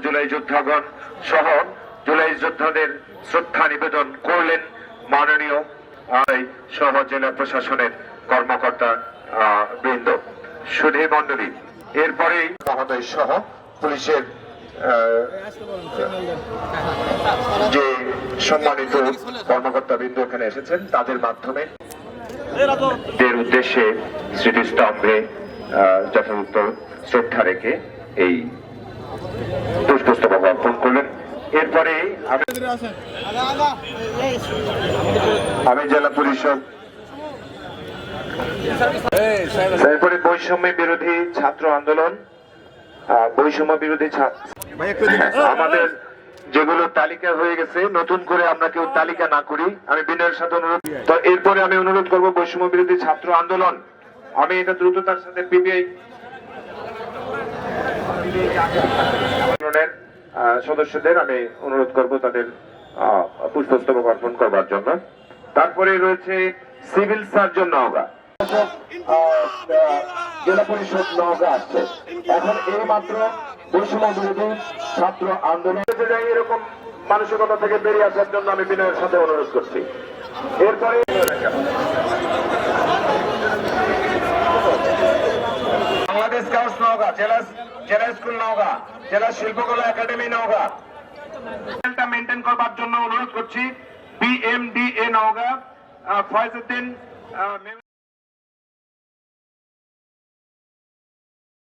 জুলাই যোদ্ধাগণ সহ জুলাই যোদ্ধাদের শ্রদ্ধা নিবেদন করলেন মাননীয় সহ জেলা প্রশাসনের কর্মকর্তা বৃন্দ, সুধী মন্ডলী। এরপরেই মহোদয় সহ পুলিশের যে সম্মানিত কর্মকর্তা বৃন্দ এখানে এসেছেন, তাদের মাধ্যমে উদ্দেশ্যে স্মৃতিস্তম্ভে যথাযথ শ্রদ্ধা রেখে এই পুষ্পস্তবক অর্পণ করলেন। এরপরে আমি জেলা পরিষদ এরপরে বৈষম্য বিরোধী ছাত্র আন্দোলন, বৈষম্য বিরোধী আমাদের যেগুলো তালিকা হয়ে গেছে, নতুন করে আমরা কেউ তালিকা না করি, আমি বিনয়ের সাথে অনুরোধ। তো এরপরে আমি অনুরোধ করব বৈষম্য বিরোধী ছাত্র আন্দোলন, আমি এটা দ্রুততার সাথে পিবিআই আন্দোলনের সদস্যদের আমি অনুরোধ করব তাদের পুষ্পস্তবক অর্পণ করবার জন্য। তারপরে রয়েছে সিভিল সার্জন নওগাঁ, জেলা পরিষদ নওগাঁ আসছে। এখন এই মাত্র বৈষম্য বিরোধী ছাত্র আন্দোলন এরকম মানসিকতা থেকে বেরিয়ে আসার জন্য আমি বিনয়ের সাথে অনুরোধ করছি। এরপরে বাংলাদেশ স্কাউটস নওগাঁ, জেলা স্কুল নওগাঁ, জেলা শিল্পকলা একাডেমি নওগাঁ মেনটেন করবার জন্য অনুরোধ করছি। বিএমডিএ নওগাঁ, ফয়জউদ্দিন